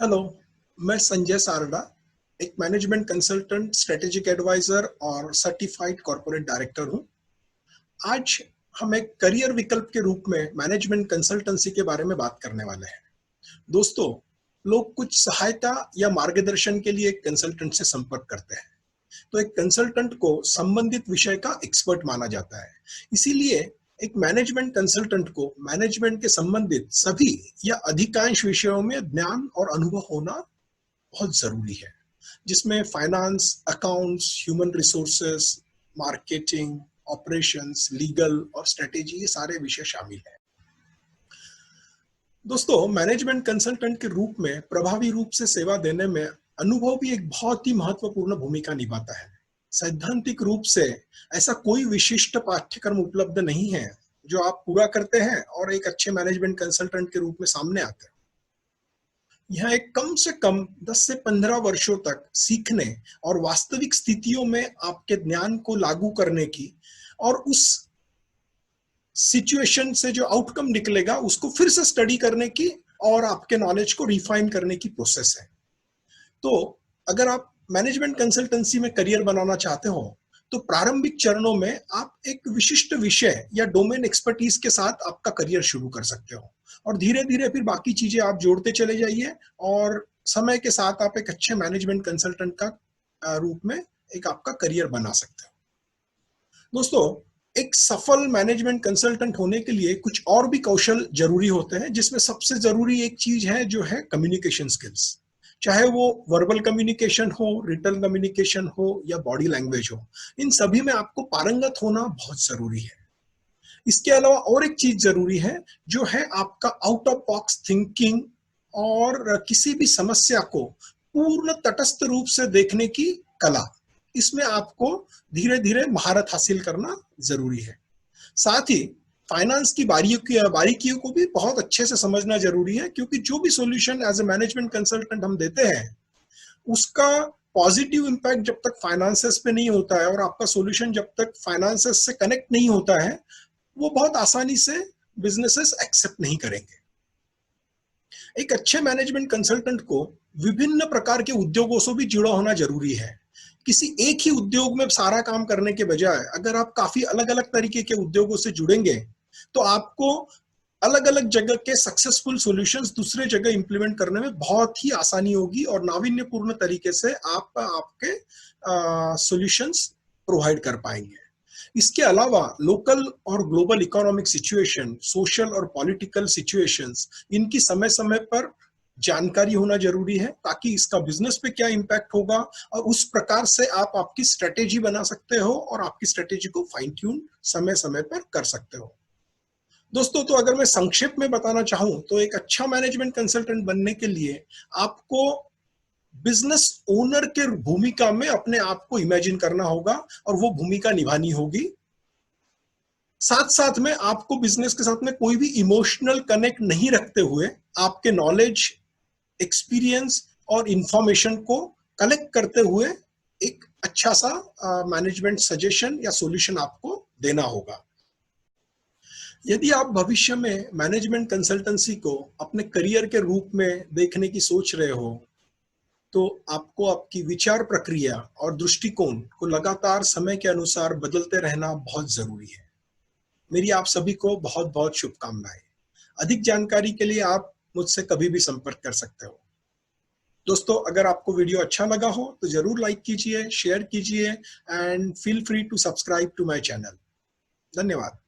Hello, मैं संजय सारडा, एक management consultant, strategic adviser और सर्टिफाइड कॉर्पोरेट डायरेक्टर हूं। आज हम एक करियर विकल्प के रूप में मैनेजमेंट कंसल्टेंसी के बारे में बात करने वाले हैं। दोस्तों, लोग कुछ सहायता या मार्गदर्शन के लिए एक कंसल्टेंट से संपर्क करते हैं। तो एक कंसल्टेंट को संबंधित विषय का एक्सपर्ट माना जाता है। इसीलिए एक मैनेजमेंट कंसल्टेंट को मैनेजमेंट के संबंधित सभी या अधिकांश विषयों में ज्ञान और अनुभव होना बहुत जरूरी है, जिसमें finance, accounts, human resources, marketing, operations, legal और स्ट्रेटेजी, ये सारे विषय शामिल हैं। दोस्तों, मैनेजमेंट कंसल्टेंट के रूप में प्रभावी रूप से सेवा देने में अनुभव भी एक बहुत ही महत्वपूर्ण भूमिका निभाता है। सैद्धांतिक रूप से ऐसा कोई विशिष्ट पाठ्यक्रम उपलब्ध नहीं है जो आप पूरा करते हैं और एक अच्छे मैनेजमेंट कंसल्टेंट के रूप में सामने आते हैं। यह एक कम से कम 10 से 15 वर्षों तक सीखने और वास्तविक स्थितियों में आपके ज्ञान को लागू करने की और उस सिचुएशन से जो आउटकम निकलेगा उसको फिर से स्टडी करने की और आपके नॉलेज को रिफाइन करने की प्रोसेस है। तो अगर आप मैनेजमेंट कंसल्टेंसी में करियर बनाना चाहते हो तो प्रारंभिक चरणों में आप एक विशिष्ट विषय या डोमेन एक्सपर्टीज के साथ आपका करियर शुरू कर सकते हो और धीरे धीरे फिर बाकी चीजें आप जोड़ते चले जाइए और समय के साथ आप एक अच्छे मैनेजमेंट कंसल्टेंट का रूप में एक आपका करियर बना सकते हो। दोस्तों, एक सफल मैनेजमेंट कंसल्टेंट होने के लिए कुछ और भी कौशल जरूरी होते हैं, जिसमें सबसे जरूरी एक चीज है जो है कम्युनिकेशन स्किल्स। चाहे वो वर्बल कम्युनिकेशन हो, रिटन कम्युनिकेशन हो या बॉडी लैंग्वेज हो, इन सभी में आपको पारंगत होना बहुत जरूरी है। इसके अलावा और एक चीज जरूरी है जो है आपका आउट ऑफ बॉक्स थिंकिंग और किसी भी समस्या को पूर्ण तटस्थ रूप से देखने की कला। इसमें आपको धीरे धीरे महारत हासिल करना जरूरी है। साथ ही फाइनेंस की बारीकियों को भी बहुत अच्छे से समझना जरूरी है, क्योंकि जो भी solution as a management consultant हम देते हैं उसका पॉजिटिव इंपैक्ट जब तक फाइनेंसेस पे नहीं होता है और आपका सॉल्यूशन जब तक फाइनेंसेस से कनेक्ट नहीं होता है, वो बहुत आसानी से बिजनेसेस एक्सेप्ट नहीं करेंगे। एक अच्छे मैनेजमेंट कंसल्टेंट को विभिन्न प्रकार के उद्योगों से भी जुड़ा होना जरूरी है। किसी एक ही उद्योग में सारा काम करने के बजाय अगर आप काफी अलग अलग तरीके के उद्योगों से जुड़ेंगे तो आपको अलग अलग जगह के सक्सेसफुल सॉल्यूशंस दूसरे जगह इंप्लीमेंट करने में बहुत ही आसानी होगी और नावीन्यपूर्ण तरीके से आप आपके सॉल्यूशंस प्रोवाइड कर पाएंगे। इसके अलावा लोकल और ग्लोबल इकोनॉमिक सिचुएशन, सोशल और पॉलिटिकल सिचुएशंस, इनकी समय समय पर जानकारी होना जरूरी है, ताकि इसका बिजनेस पे क्या इम्पैक्ट होगा और उस प्रकार से आप आपकी स्ट्रेटेजी बना सकते हो और आपकी स्ट्रेटेजी को फाइन ट्यून समय समय पर कर सकते हो। दोस्तों, तो अगर मैं संक्षेप में बताना चाहूं तो एक अच्छा मैनेजमेंट कंसल्टेंट बनने के लिए आपको बिजनेस ओनर के भूमिका में अपने आप को इमेजिन करना होगा और वो भूमिका निभानी होगी। साथ साथ में आपको बिजनेस के साथ में कोई भी इमोशनल कनेक्ट नहीं रखते हुए आपके नॉलेज, एक्सपीरियंस और इंफॉर्मेशन को कलेक्ट करते हुए एक अच्छा सा मैनेजमेंट सजेशन या सॉल्यूशन आपको देना होगा। यदि आप भविष्य में मैनेजमेंट कंसल्टेंसी को अपने करियर के रूप में देखने की सोच रहे हो तो आपको आपकी विचार प्रक्रिया और दृष्टिकोण को लगातार समय के अनुसार बदलते रहना बहुत जरूरी है। मेरी आप सभी को बहुत बहुत शुभकामनाएं। अधिक जानकारी के लिए आप मुझसे कभी भी संपर्क कर सकते हो। दोस्तों, अगर आपको वीडियो अच्छा लगा हो तो जरूर लाइक कीजिए, शेयर कीजिए and feel free to subscribe to my channel. धन्यवाद।